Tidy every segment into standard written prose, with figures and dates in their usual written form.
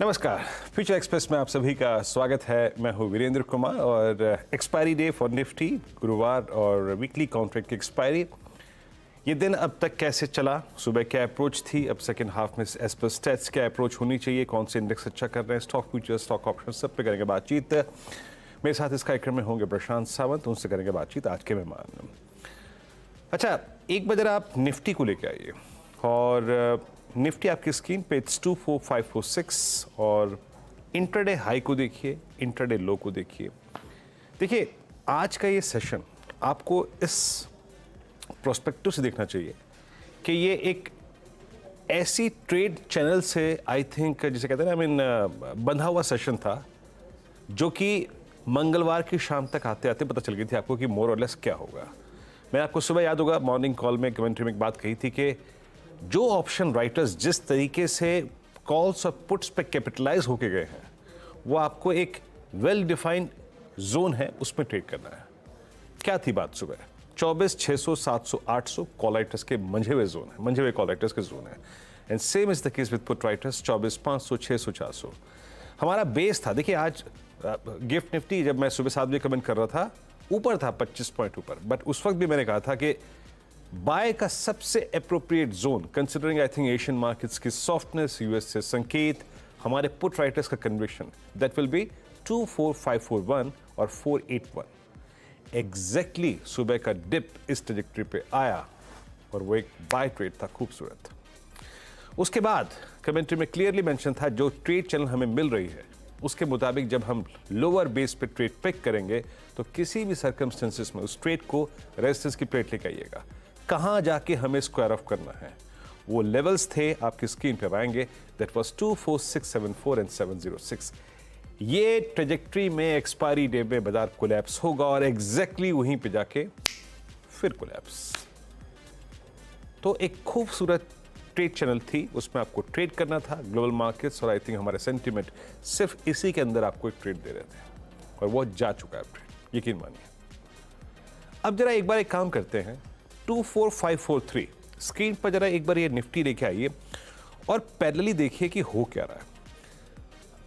नमस्कार, future express में आप सभी का स्वागत है। मैं हूं वीरेंद्र कुमार और एक्सपायरी डे फॉर निफ्टी गुरुवार और वीकली कॉन्ट्रैक्ट की एक्सपायरी। ये दिन अब तक कैसे चला, सुबह क्या अप्रोच थी, अब सेकंड हाफ में एज पर स्टेट्स क्या अप्रोच होनी चाहिए, कौन से इंडेक्स अच्छा कर रहे हैं, स्टॉक फ्यूचर स्टॉक ऑप्शन सब पे करेंगे बातचीत। मेरे साथ इस कार्यक्रम में होंगे प्रशांत सावंत, उनसे करेंगे बातचीत आज के मेहमान। अच्छा, एक बार आप निफ्टी को लेके आइए और निफ्टी आपकी स्क्रीन पे 24546 और इंट्राडे हाई को देखिए, इंट्राडे लो को देखिए। देखिए, आज का ये सेशन आपको इस प्रोस्पेक्टिव से देखना चाहिए कि ये एक ऐसी ट्रेड चैनल से आई थिंक जिसे कहते हैं ना बंधा हुआ सेशन था, जो कि मंगलवार की शाम तक आते आते पता चल गई थी आपको कि मोर और लेस क्या होगा। मैं आपको सुबह याद होगा मॉर्निंग कॉल में कमेंट्री में एक बात कही थी कि जो ऑप्शन राइटर्स जिस तरीके से कॉल्स और पुट्स पे कैपिटलाइज होके गए हैं, वो आपको एक वेल डिफाइंड जोन है उसमें ट्रेड करना है। क्या थी बात सुबह? 24 600 700 800 कॉल राइटर्स के मंझे हुए जोन है, मंझे हुए कॉल राइटर्स के जोन है। And same is the case with put writers 24 500 600 400 हमारा बेस था। देखिए, आज गिफ्ट निफ्टी जब मैं सुबह 7 बजे कमेंट कर रहा था ऊपर था 25 पॉइंट ऊपर, बट उस वक्त भी मैंने कहा था कि बाय का सबसे appropriate zone considering I think Asian markets की सॉफ्टनेस, यूएस से संकेत, हमारे पुट राइटर्स का कन्विक्शन, दैट विल बी 24541 और 481। एग्जैक्टली सुबह का डिप इस ट्रैजेक्टरी पे आया और वो एक बाय ट्रेड था खूबसूरत। उसके बाद कमेंट्री में क्लियरली मेंशन था जो ट्रेड चैनल हमें मिल रही है उसके मुताबिक जब हम लोअर बेस पे ट्रेड पिक करेंगे तो किसी भी सर्कमस्टेंसेस में उस ट्रेड को रेजिस्टेंस की प्लेट लेकर आइएगा। कहां जाके हमें स्क्वायर ऑफ करना है, वो लेवल्स थे आपकी स्क्रीन पे आएंगे, दैट वाज 24674 एंड 706। ये ट्रेजेक्टरी में एक्सपायरी डे में बाजार कोलैप्स होगा और एग्जैक्टली वहीं पे जाके फिर कोलैप्स। तो एक खूबसूरत ट्रेड चैनल थी, उसमें आपको ट्रेड करना था ग्लोबल मार्केट्स, और आई थिंक हमारे सेंटिमेंट सिर्फ इसी के अंदर आपको एक ट्रेड दे रहे थे और वो जा चुका है ट्रेड, यकीन मानिए। अब जरा एक बार एक काम करते हैं, 24543 स्क्रीन पर जरा एक बार ये निफ्टी लेके आइए और पैरेलली देखिए कि हो क्या रहा है।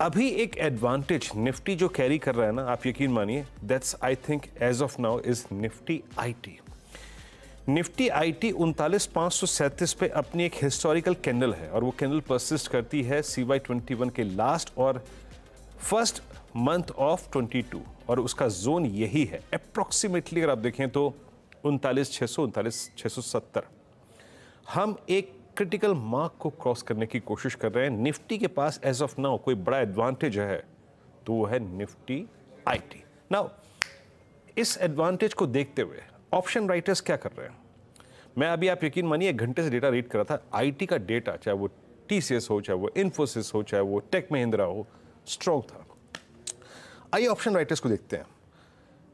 अभी एक एडवांटेज निफ्टी जो कैरी कर रहा है ना, आप यकीन मानिए, that's I think as of now is Nifty IT. Nifty IT 39,537 पे अपनी एक हिस्टोरिकल कैंडल है और वो कैंडल परसिस्ट करती है CY21 के लास्ट और फर्स्ट मंथ ऑफ 22 और उसका जोन यही है अप्रोक्सीमेटली। अगर आप देखें तो 39,600 39,670 हम एक क्रिटिकल मार्क को क्रॉस करने की कोशिश कर रहे हैं। निफ्टी के पास एज ऑफ नाउ कोई बड़ा एडवांटेज है तो वो है निफ्टी आईटी। नाउ इस एडवांटेज को देखते हुए ऑप्शन राइटर्स क्या कर रहे हैं, मैं अभी आप यकीन मानिए 1 घंटे से डेटा रीड कर रहा था। आईटी का डेटा, चाहे वो टीसीएस हो, चाहे वो इन्फोसिस हो, चाहे वो टेक महिंद्रा हो, स्ट्रॉन्ग था। आइए ऑप्शन राइटर्स को देखते हैं।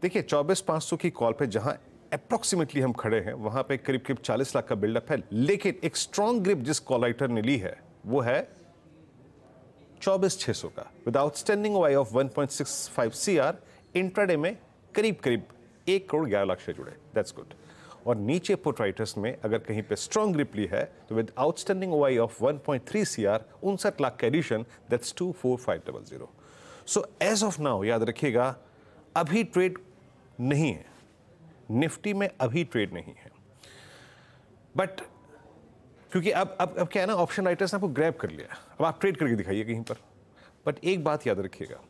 देखिए, 24,500 की कॉल पे जहां अप्रोक्सीमेटली हम खड़े हैं वहां पे करीब करीब 40 लाख का बिल्डअप है, लेकिन एक स्ट्रॉन्ग ग्रिप जिस कॉल राइटर ने ली है वो है 24,600 का with outstanding OI of 1.65 CR. Intraday में करीब करीब 1 करोड़ 11 लाख शेयर जुड़े, दैट्स गुड। और नीचे पुट राइटर्स में अगर कहीं पे स्ट्रॉन्ग ग्रिप ली है तो with outstanding OI of 1.3 CR 59 lakh का addition, that's 24500। So as of now याद रखिएगा, अभी ट्रेड नहीं है निफ्टी में, अभी ट्रेड नहीं है, बट क्योंकि अब क्या है ना, ऑप्शन राइटर्स ने आपको ग्रैब कर लिया, अब आप ट्रेड करके दिखाइए कहीं पर। बट एक बात याद रखिएगा,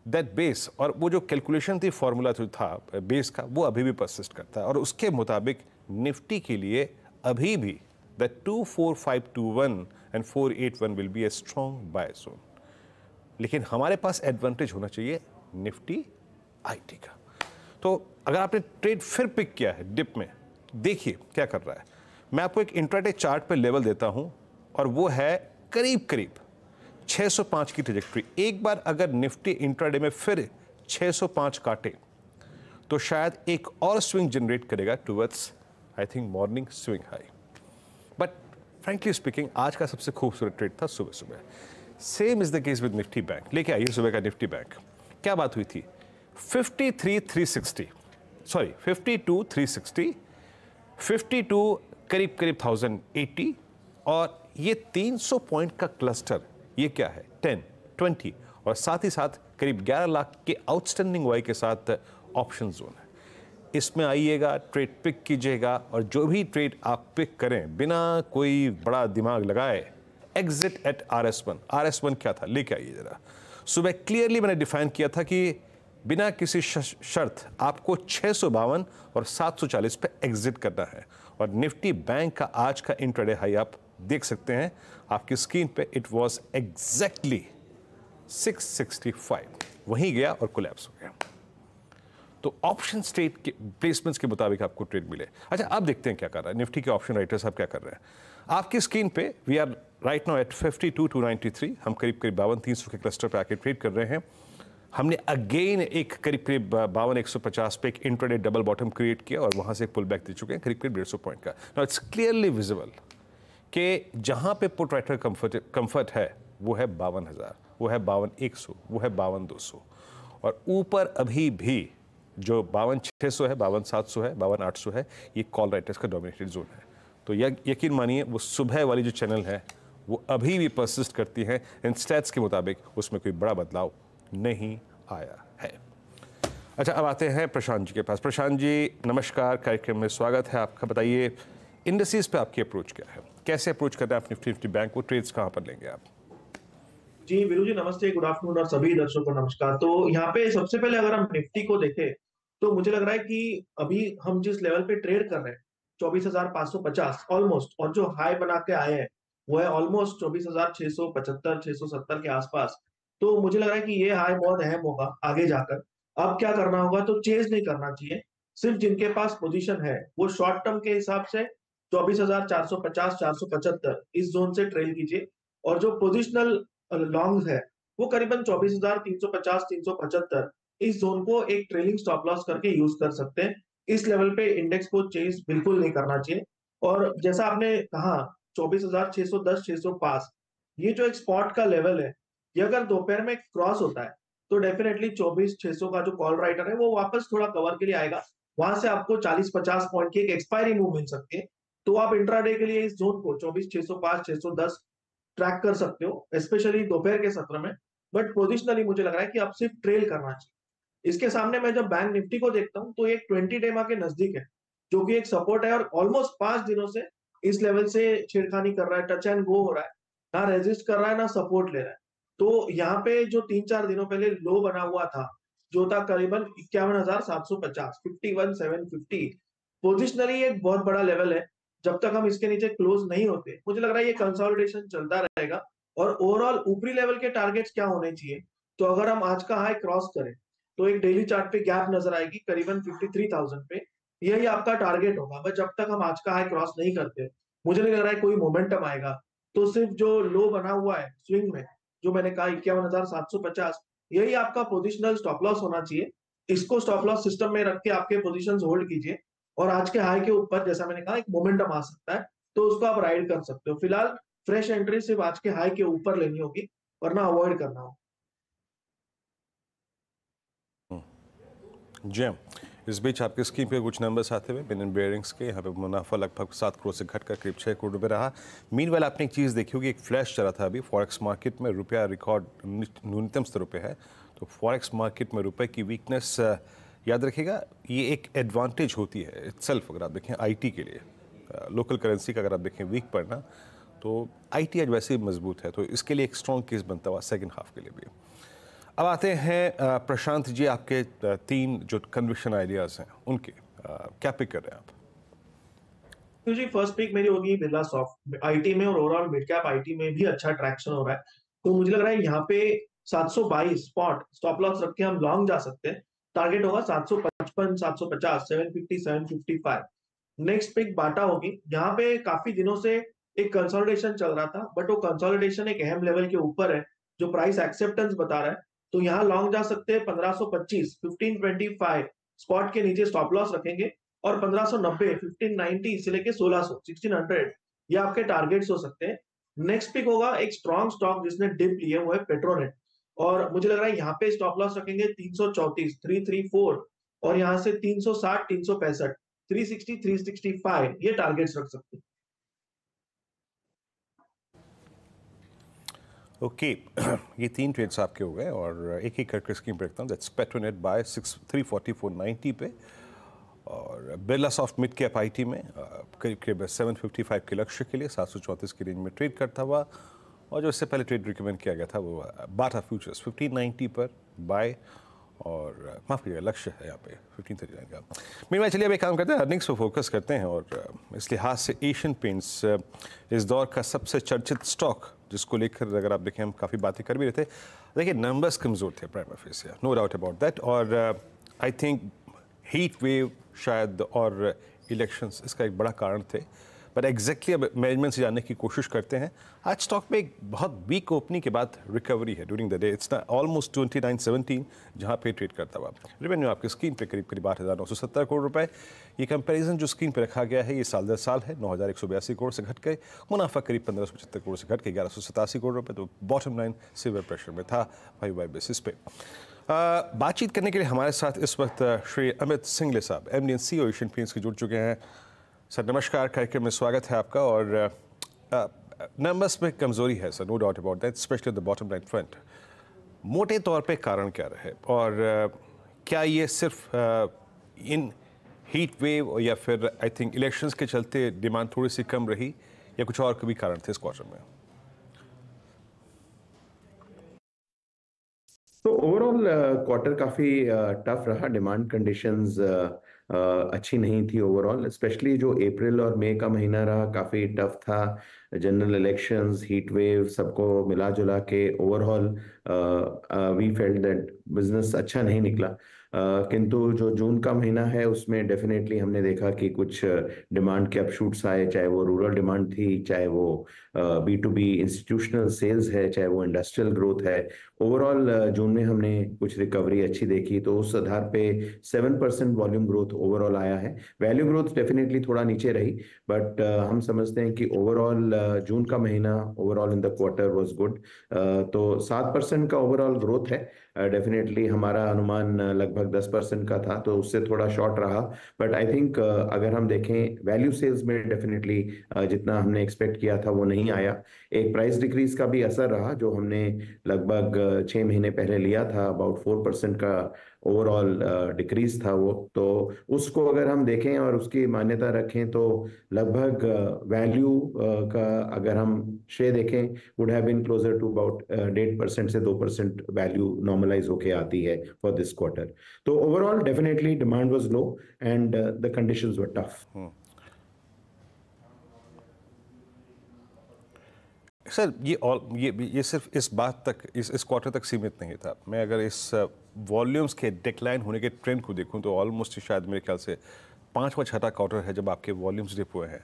दैट बेस और वो जो कैलकुलेशन थी, फॉर्मूला जो था बेस का, वो अभी भी परसिस्ट करता है और उसके मुताबिक निफ्टी के लिए अभी भी that 24521 and 481 will be a strong bye zone. लेकिन हमारे पास एडवांटेज होना चाहिए निफ्टी आईटी का। तो अगर आपने ट्रेड फिर पिक किया है डिप में, देखिए क्या कर रहा है। मैं आपको एक इंट्राडे चार्ट पे लेवल देता हूं और वो है करीब करीब 605 की ट्रैजेक्टरी। एक बार अगर निफ्टी इंट्राडे में फिर 605 काटे तो शायद एक और स्विंग जनरेट करेगा towards I think morning swing high. But frankly speaking आज का सबसे खूबसूरत ट्रेड था सुबह सुबह। Same is the case with Nifty bank. लेके आइए सुबह का निफ्टी बैंक। क्या बात हुई थी? 52,360 52 करीब करीब 1080 और ये 300 पॉइंट का क्लस्टर, ये क्या है? 10, 20 और साथ ही साथ करीब 11 लाख के आउटस्टैंडिंग वाई के साथ ऑप्शन जोन है। इसमें आइएगा, ट्रेड पिक कीजिएगा और जो भी ट्रेड आप पिक करें बिना कोई बड़ा दिमाग लगाए, एग्जिट एट RS1। RS1 क्या था, लेके आइए जरा। सुबह क्लियरली मैंने डिफाइन किया था कि बिना किसी शर्त आपको 652 और 740 पे एग्जिट करना है। और निफ्टी बैंक का आज का इंट्राडे हाई आप देख सकते हैं आपकी स्क्रीन पे, इट वाज एग्जैक्टली 665, वहीं गया और कोलैप्स हो गया। तो ऑप्शन स्टेट के प्लेसमेंट्स के मुताबिक आपको ट्रेड मिले। अच्छा, अब देखते हैं क्या कर रहा है निफ्टी के ऑप्शन राइटर्स, आप क्या कर रहे हैं। आपकी स्क्रीन पे we are right now at 52,293, हम करीब 52,300 के क्लस्टर पे आके ट्रेड कर रहे हैं। हमने अगेन एक करीब 52,150 पे एक इंट्राडे डबल बॉटम क्रिएट किया और वहां से एक पुल बैक दे चुके हैं करीब 150 पॉइंट का। नाउ इट्स क्लियरली विजिबल कि जहां पे पुट राइटर कंफर्ट है वो है 52,000, वो है 52,100, वो है 52,200 और ऊपर अभी भी जो 52,600 है, 52,700 है, 52,800 है, ये कॉल राइटर्स का डोमिनेटेड जोन है। तो यकीन मानिए वो सुबह वाली जो चैनल है वो अभी भी परसिस्ट करती है। इन स्टैट्स के मुताबिक उसमें कोई बड़ा बदलाव नहीं आया है। अच्छा, अब आते हैं प्रशांत जी के पास। प्रशांत जी नमस्कार, कार्यक्रम में स्वागत है आपका। बताइए इंडस्ट्रीज पे आपकी अप्रोच क्या है, कैसे अप्रोच करना है आप निफ्टी बैंक को, ट्रेड्स कहाँ पर लेंगे आप? जी वीरू जी नमस्ते, गुड आफ्टरनून और सभी दर्शकों को नमस्कार। तो यहाँ पे सबसे पहले अगर हम निफ्टी को देखें तो मुझे लग रहा है कि अभी हम जिस लेवल पे ट्रेड कर रहे हैं 24,550 ऑलमोस्ट, और जो हाई बना के आए हैं वो है ऑलमोस्ट 24,675 670 के आसपास। तो मुझे लग रहा है कि ये हाई बहुत अहम होगा आगे जाकर। अब क्या करना होगा, तो चेज नहीं करना चाहिए। सिर्फ जिनके पास पोजीशन है वो शॉर्ट टर्म के हिसाब से 24,450 475 इस जोन से ट्रेड कीजिए, और जो पोजिशनल लॉन्ग है वो करीबन 24,350 375 इस जोन को एक ट्रेलिंग स्टॉप लॉस करके यूज कर सकते हैं। इस लेवल पे इंडेक्स को चेज बिल्कुल नहीं करना चाहिए। और जैसा आपने कहा 24,610 605 ये जो एक स्पॉट का लेवल है, ये अगर दोपहर में क्रॉस होता है तो डेफिनेटली 24,600 का जो कॉल राइटर है वो वापस थोड़ा कवर के लिए आएगा। वहां से आपको 40-50 पॉइंट की एक एक्सपायरी मूव मिल सकती है। तो आप इंट्राडे के लिए इस जोन को 24,605 610 ट्रैक कर सकते हो, स्पेशली दोपहर के सत्र में। बट पोजिशनली मुझे लग रहा है कि आप सिर्फ ट्रेल करना चाहिए। इसके सामने मैं जब बैंक निफ्टी को देखता हूं तो एक 20 डे के नजदीक है, जो कि एक सपोर्ट है, और ऑलमोस्ट 5 दिनों से इस लेवल से छेड़खानी कर रहा है, टच एंड गो हो रहा है, ना रेजिस्ट कर रहा है ना सपोर्ट ले रहा है। तो यहाँ पे जो 3-4 दिनों पहले लो बना हुआ था, जो था करीबन 51,750 51,750, पोजिशनली एक बहुत बड़ा लेवल है। जब तक हम इसके नीचे क्लोज नहीं होते, मुझे लग रहा है ये कंसोलिडेशन चलता रहेगा। और ओवरऑल ऊपरी लेवल के टारगेट्स क्या होने चाहिए, तो अगर हम आज का हाई क्रॉस करें तो एक डेली चार्ट पे गैप नजर आएगी करीबन 53,000 पे, यही आपका टारगेट होगा। बट जब तक हम आज का हाई क्रॉस नहीं करते, मुझे नहीं लग रहा है कोई मोमेंटम आएगा। तो सिर्फ जो लो बना हुआ है स्विंग में, जो मैंने कहा 51,750, यही आपका पोजिशनल स्टॉप लॉस होना चाहिए। इसको स्टॉप लॉस सिस्टम में रख के आपके पोजिशन होल्ड कीजिए, और आज के हाई के ऊपर जैसा मैंने कहा एक मोमेंटम आ सकता है, तो उसको आप राइड कर सकते हो। फिलहाल फ्रेश एंट्री सिर्फ आज के हाई के ऊपर लेनी होगी, वरना अवॉइड करना होगा। जी हाँ। इस बीच आपकी स्क्रीन पे कुछ नंबर्स आते हुए बिन बेयरिंग्स के, यहाँ पे मुनाफा लगभग 7 करोड़ से घटकर करीब 6 करोड़ रुपये रहा। मीनवाइल आपने एक चीज़ देखी होगी, एक फ्लैश चला था अभी फॉरेक्स मार्केट में, रुपया रिकॉर्ड न्यूनतम स्तरों पे है। तो फॉरेक्स मार्केट में रुपए की वीकनेस याद रखिएगा, ये एक एडवांटेज होती है इटसेल्फ। अगर आप देखें आईटी के लिए, लोकल करेंसी का अगर आप देखें वीक पड़ना, तो आईटी आज वैसे ही मजबूत है, तो इसके लिए एक स्ट्रॉन्ग केस बनता हुआ सेकेंड हाफ के लिए भी। अब आते हैं प्रशांत जी, आपके 3 जो कन्विक्शन आइडियाज हैं उनके क्या पिक कर रहे हैं आप? तो जी फर्स्ट पिक मेरी होगी बिरला सॉफ्ट, आईटी में और ओवरऑल मिड कैप आईटी में भी अच्छा ट्रैक्शन हो रहा है। तो मुझे लग रहा है यहाँ पे 722 स्पॉट स्टॉप लॉस रख के हम लॉन्ग जा सकते हैं। टारगेट होगा 755 750 750 755। नेक्स्ट पिक बाटा होगी। यहाँ पे काफी दिनों से एक कंसोलिडेशन चल रहा था, बट वो कंसोलिडेशन एक अहम लेवल के ऊपर है जो प्राइस एक्सेप्टेंस बता रहा है। तो यहाँ लॉन्ग जा सकते हैं 1525 1525 स्पॉट के नीचे स्टॉप लॉस रखेंगे, और 1590 1590 से लेके 1600 1600 ये आपके टारगेट्स हो सकते हैं। नेक्स्ट पिक होगा एक स्ट्रॉन्ग स्टॉक जिसने डिप ली है, वो है पेट्रोनेट, और मुझे लग रहा है यहाँ पे स्टॉप लॉस रखेंगे 334 334, और यहाँ से 360 365 360 365 ये टारगेट्स रख सकते हैं। ओके ये 3 ट्रेड्स आपके हो गए और एक ही करके स्कीम पे रखता हूँ। दैट्स पेट्रोनेट बाय 344.90 पे और Birla soft mid cap IT में करीब करीब 755 के लक्ष्य के लिए 734 की रेंज में ट्रेड करता हुआ। और जो इससे पहले ट्रेड रिकमेंड किया गया था वो बाटा फ्यूचर्स 1590 पर बाय और माफ़ कीजिएगा लक्ष्य है यहाँ पे 1539 का। मेरे चलिए अब एक काम करते हैं, अर्निंग्स पर फोकस करते हैं और इस लिहाज से एशियन पेंट्स इस दौर का सबसे चर्चित स्टॉक जिसको लेकर अगर आप देखें हम काफ़ी बातें कर भी रहे थे। देखिए नंबर्स कमज़ोर थे prima facie, no doubt about that, और आई थिंक हीट वेव शायद और इलेक्शंस इसका एक बड़ा कारण थे। पर एग्जैक्टली अब मैनेजमेंट से जानने की कोशिश करते हैं। आज स्टॉक में एक बहुत वीक ओपनिंग के बाद रिकवरी है during the day. It's almost 2917 जहां पे ट्रेड करता हुआ। रेवेन्यू आपकी स्क्रीन पे करीब करीब 8,970 करोड़ रुपए। ये कंपैरिजन जो स्क्रीन पे रखा गया है ये साल दर साल है 9,182 करोड़ से घट के मुनाफा करीब 1,575 करोड़ से घट के 1,187 करोड़ रुपए। तो बॉटम लाइन सिवियर प्रेशर में था वाई बेसिस पे। बातचीत करने के लिए हमारे साथ इस वक्त श्री अमित सिंगले साहब MD and CEO Asian paints के जुड़ चुके हैं। सर नमस्कार, कार्यक्रम में स्वागत है आपका। और नंबर्स में कमजोरी है sir, no doubt about that, specially the bottom line front. मोटे तौर पे कारण क्या रहे और क्या ये सिर्फ इन हीट वेव या फिर आई थिंक इलेक्शंस के चलते डिमांड थोड़ी सी कम रही या कुछ और भी कारण थे इस क्वार्टर में? तो ओवरऑल क्वार्टर काफी टफ रहा। डिमांड कंडीशंस अच्छी नहीं थी ओवरऑल, स्पेशली जो अप्रैल और मई का महीना रहा काफी टफ था। जनरल इलेक्शंस, हीट वेव, सबको मिला जुला के overall we felt that business अच्छा नहीं निकला। किंतु जो जून का महीना है उसमें डेफिनेटली हमने देखा कि कुछ डिमांड के अपशूट्स आए, चाहे वो रूरल डिमांड थी, चाहे वो B2B इंस्टीट्यूशनल सेल्स है, चाहे वो इंडस्ट्रियल ग्रोथ है। ओवरऑल जून में हमने कुछ रिकवरी अच्छी देखी, तो उस आधार पे 7% वॉल्यूम ग्रोथ ओवरऑल आया है। वैल्यू ग्रोथ डेफिनेटली थोड़ा नीचे रही, बट हम समझते हैं कि ओवरऑल जून का महीना overall in the quarter was good. तो 7% का ओवरऑल ग्रोथ है। डेफिनेटली हमारा अनुमान लगभग 10% का था, तो उससे थोड़ा शॉर्ट रहा। बट आई थिंक अगर हम देखें वैल्यू सेल्स में डेफिनेटली जितना हमने एक्सपेक्ट किया था वो नहीं आया। एक प्राइस डिक्रीज का भी असर रहा, जो हमने लगभग 6 महीने पहले लिया था, अबाउट 4% का ओवरऑल डिक्रीज था वो। तो उसको अगर हम देखें और उसकी मान्यता रखें तो लगभग वैल्यू का अगर हम श्रेय देखें would have been closer to about 1.5% से 2% वैल्यू नॉर्मलाइज होके आती है फॉर दिस क्वार्टर। तो overall definitely demand was low and the conditions were tough. Sir ये सिर्फ इस बात तक इस क्वार्टर तक सीमित नहीं था। मैं अगर इस वॉल्यूम्स के डिक्लाइन होने के ट्रेंड को देखूं तो ऑलमोस्ट शायद मेरे ख्याल से 5वां छठा क्वार्टर है जब आपके वॉल्यूम्स डिप हुए हैं।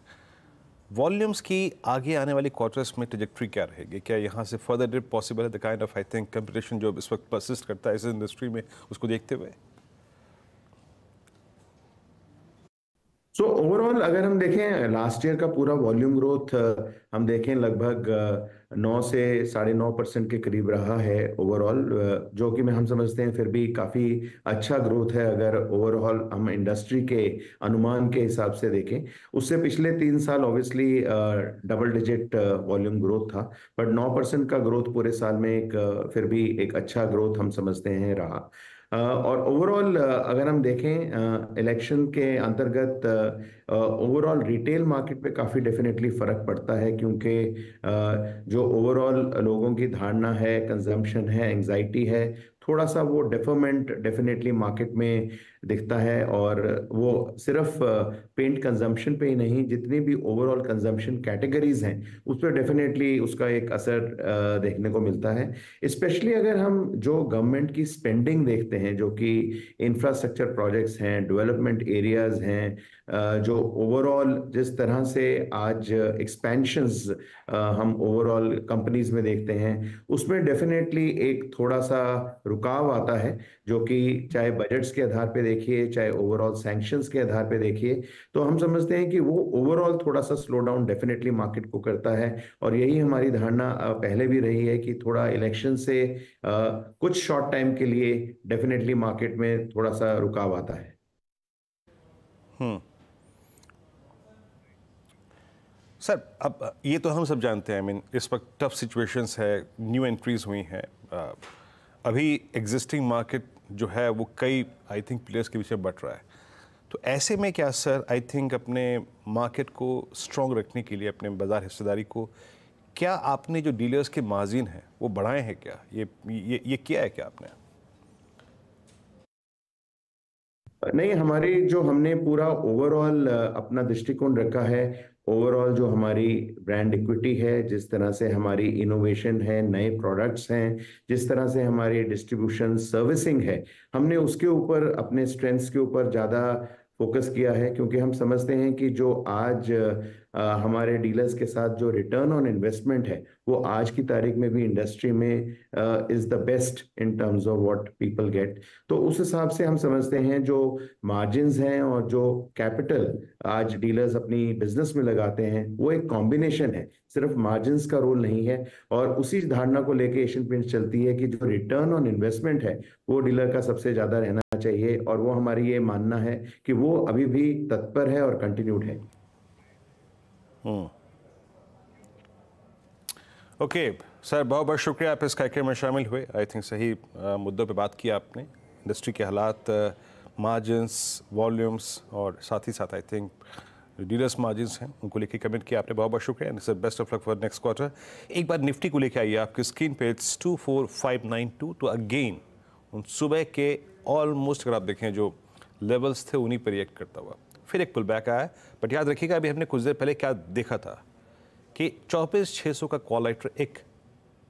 वॉल्यूम्स की आगे आने वाली क्वार्टर्स में ट्रजेक्टरी क्या रहेगी? क्या यहाँ से फर्दर डिप पॉसिबल है? The kind of I think competition जो इस वक्त परसिस्ट करता है इस इंडस्ट्री में, उसको देखते हुए। सो ओवरऑल अगर हम देखें लास्ट ईयर का पूरा वॉल्यूम ग्रोथ हम देखें लगभग 9 से 9.5% के करीब रहा है ओवरऑल, जो कि हम समझते हैं फिर भी काफी अच्छा ग्रोथ है अगर ओवरऑल हम इंडस्ट्री के अनुमान के हिसाब से देखें। उससे पिछले 3 साल obviously double digit volume growth था, बट 9% का ग्रोथ पूरे साल में एक फिर भी एक अच्छा ग्रोथ हम समझते हैं रहा। और ओवरऑल अगर हम देखें इलेक्शन के अंतर्गत ओवरऑल रिटेल मार्केट पे काफ़ी डेफिनेटली फ़र्क पड़ता है, क्योंकि जो ओवरऑल लोगों की धारणा है, कंजम्पशन है, एंजाइटी है, थोड़ा सा वो डेफरमेंट डेफिनेटली मार्केट में दिखता है। और वो सिर्फ पेंट कंजम्पशन पे ही नहीं, जितनी भी ओवरऑल कंजम्पशन कैटेगरीज हैं उस पर डेफिनेटली उसका एक असर देखने को मिलता है। स्पेशली अगर हम जो गवर्नमेंट की स्पेंडिंग देखते हैं, जो कि इंफ्रास्ट्रक्चर प्रोजेक्ट्स हैं, डेवलपमेंट एरियाज हैं, जो ओवरऑल जिस तरह से आज एक्सपेंशंस हम ओवरऑल कंपनीज में देखते हैं, उसमें डेफिनेटली एक थोड़ा सा रुकाव आता है, जो कि चाहे बजट्स के आधार पे देखिए, चाहे ओवरऑल सैंक्शंस के आधार पे देखिए, तो हम समझते हैं कि वो ओवरऑल थोड़ा सा स्लो डाउन डेफिनेटली मार्केट को करता है। और यही हमारी धारणा पहले भी रही है कि थोड़ा इलेक्शन से कुछ शॉर्ट टाइम के लिए डेफिनेटली मार्केट में थोड़ा सा रुकाव आता है। सर अब ये तो हम सब जानते हैं, आई मीन इस वक्त टफ सिचुएशंस है, न्यू एंट्रीज हुई हैं, अभी एग्जिस्टिंग मार्केट जो है वो कई आई थिंक प्लेयर्स के पीछे बट रहा है। तो ऐसे में क्या सर, आई थिंक अपने मार्केट को स्ट्रॉन्ग रखने के लिए, अपने बाजार हिस्सेदारी को, क्या आपने जो डीलर्स के मार्जिन हैं वो बढ़ाए हैं क्या? ये किया है क्या आपने? नहीं, हमारी जो हमने पूरा ओवरऑल अपना दृष्टिकोण रखा है, ओवरऑल जो हमारी ब्रांड इक्विटी है, जिस तरह से हमारी इनोवेशन है, नए प्रोडक्ट्स हैं, जिस तरह से हमारी डिस्ट्रीब्यूशन सर्विसिंग है, हमने उसके ऊपर अपने स्ट्रेंथ्स के ऊपर ज़्यादा फोकस किया है। क्योंकि हम समझते हैं कि जो आज हमारे डीलर्स के साथ जो रिटर्न ऑन इन्वेस्टमेंट है, वो आज की तारीख में भी इंडस्ट्री में is the best in terms of what people get. तो उस हिसाब से हम समझते हैं जो मार्जिन्स हैं और जो कैपिटल आज डीलर्स अपनी बिजनेस में लगाते हैं, वो एक कॉम्बिनेशन है, सिर्फ मार्जिन्स का रोल नहीं है। और उसी धारणा को लेके एशियन पेंट्स चलती है कि जो रिटर्न ऑन इन्वेस्टमेंट है वो डीलर का सबसे ज्यादा रहना चाहिए, और वो हमारी ये मानना है कि वो अभी भी तत्पर है और कंटिन्यूड है। ओके सर, बहुत बहुत शुक्रिया आप इस कार्यक्रम में शामिल हुए। आई थिंक सही मुद्दों पे बात की आपने, इंडस्ट्री के हालात, मार्जिन्स, वॉल्यूम्स और साथ ही साथ आई थिंक डीलर्स मार्जिन्स हैं उनको लेके कमेंट किया आपने। बहुत बहुत शुक्रिया and sir, best of luck for next quarter. एक बार निफ्टी को लेके आइए आपकी स्क्रीन पे, इट्स 24592। तो अगेन उन सुबह के ऑलमोस्ट अगर आप देखें जो लेवल्स थे उन्हीं पर रिएक्ट करता हुआ फिर एक पुल बैक आया। बट याद रखिएगा अभी हमने कुछ देर पहले क्या देखा था कि 24,600 का कॉल राइटर एक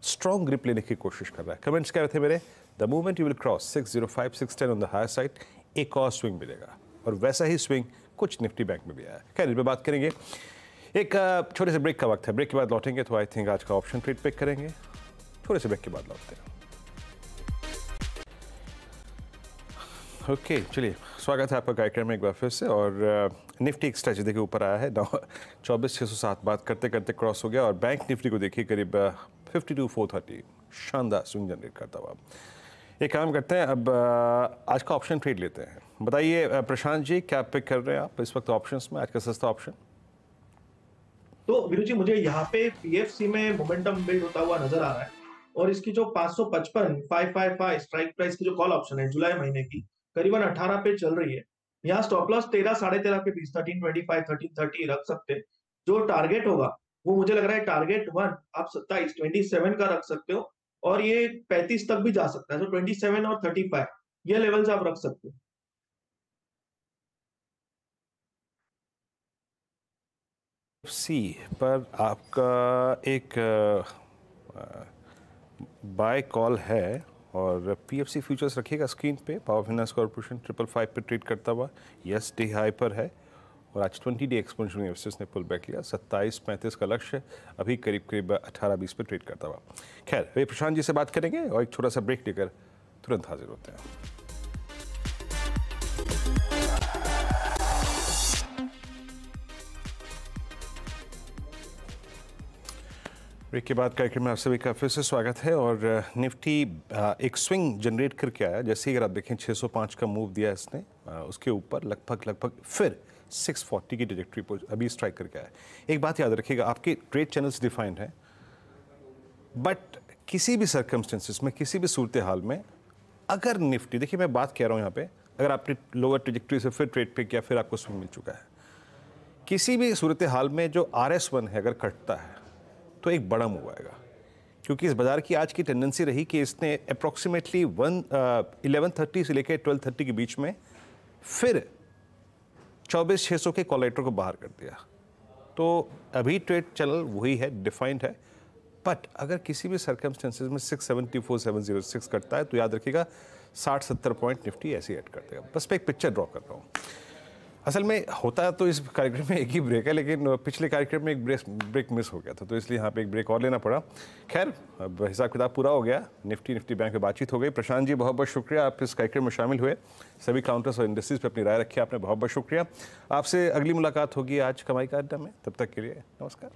स्ट्रॉन्ग ग्रिप लेने की कोशिश कर रहा है। कमेंट्स कह रहे थे मेरे, the movement you will cross 605 610 on the higher side, एक और स्विंग मिलेगा, और वैसा ही स्विंग कुछ निफ्टी बैंक में भी आया। खैर इस पर बात करेंगे, एक छोटे से ब्रेक का वक्त है, ब्रेक के बाद लौटेंगे तो आई थिंक आज का ऑप्शन ट्रेड पिक करेंगे। थोड़े से ब्रेक के बाद लौटते हैं। ओके चलिए, स्वागत है आपका कार्यक्रम में एक बार फिर से। और निफ्टी एक स्ट्रेच देखिए ऊपर आया है, 24,607 बात करते करते क्रॉस हो गया, और बैंक निफ्टी को देखिए करीब 52,430 शानदार स्विंग जनरेट करता हुआ। एक काम करते हैं, अब आज का ऑप्शन ट्रेड लेते हैं। बताइए प्रशांत जी, क्या पिक कर रहे हैं आप इस वक्त ऑप्शंस में, आज का सस्ता ऑप्शन? तो वीरू जी, मुझे यहाँ पे पीएफसी में मोमेंटम बिल्ड होता हुआ नजर आ रहा है, और इसकी जो 555 स्ट्राइक प्राइस की जो कॉल ऑप्शन है जुलाई महीने की, करीबन 18 पे चल रही है। यहाँ स्टॉप लॉस 13 साढ़े 13 के बीच 1325 1330 रख सकते हैं। जो टारगेट होगा वो मुझे लग रहा है टारगेट 1 आप 27 का रख सकते हो, और ये 35 तक भी जा सकता है। तो 27 और 35 ये लेवल्स आप रख सकते हो। सी पर आपका एक बाय कॉल है, और पीएफसी फ्यूचर्स रखिएगा स्क्रीन पे, पावर फाइनेंस कॉर्पोरेशन 555 पे ट्रेड करता हुआ, यस डे हाई पर है, और आज 20 डे एक्सपोनेंशियल इन्वेस्टर्स ने पुल बैक लिया। 27.35 का लक्ष्य, अभी करीब करीब 18-20 पे ट्रेड करता हुआ। खैर वे प्रशांत जी से बात करेंगे और एक छोटा सा ब्रेक लेकर तुरंत हाजिर होते हैं। ब्रेक के बाद कार्यक्रम में आप सभी का फिर से स्वागत है। और निफ्टी एक स्विंग जनरेट करके आया, जैसे ही अगर आप देखें 605 का मूव दिया इसने, उसके ऊपर लगभग फिर 640 की डिरेक्टरी अभी स्ट्राइक करके आया। एक बात याद रखिएगा, आपके ट्रेड चैनल्स डिफाइंड हैं, बट किसी भी सर्कमस्टेंसेस में, किसी भी सूरत हाल में अगर निफ्टी, देखिए मैं बात कह रहा हूँ यहाँ पे, अगर आपने लोअर ट्रेजेक्टरी से फिर ट्रेड पे किया, फिर आपको स्विंग मिल चुका है, किसी भी सूरत हाल में जो RS1 है अगर कटता है तो एक बड़ा मूव आएगा। क्योंकि इस बाजार की आज की टेंडेंसी रही कि इसने अप्रॉक्सीमेटली 1130 से लेकर 1230 के बीच में फिर 24,600 के कॉलेटर को बाहर कर दिया। तो अभी ट्रेड चैनल वही है, डिफाइंड है, बट अगर किसी भी सर्कमस्टेंसेस में 674,706 करता है तो याद रखिएगा 60-70 पॉइंट निफ्टी ऐसे ही ऐड कर देगा। बस मैं एक पिक्चर ड्रॉ कर रहा हूँ। असल में होता तो इस कार्यक्रम में एक ही ब्रेक है, लेकिन पिछले कार्यक्रम में एक ब्रेक मिस हो गया था, तो इसलिए यहाँ पे एक ब्रेक और लेना पड़ा। खैर अब हिसाब किताब पूरा हो गया, निफ्टी बैंक में बातचीत हो गई। प्रशांत जी बहुत बहुत शुक्रिया, आप इस कार्यक्रम में शामिल हुए, सभी काउंटर्स और इंडस्ट्रीज पे अपनी राय रखी आपने, बहुत बहुत शुक्रिया। आपसे अगली मुलाकात होगी आज कमाई का अड्डा में, तब तक के लिए नमस्कार।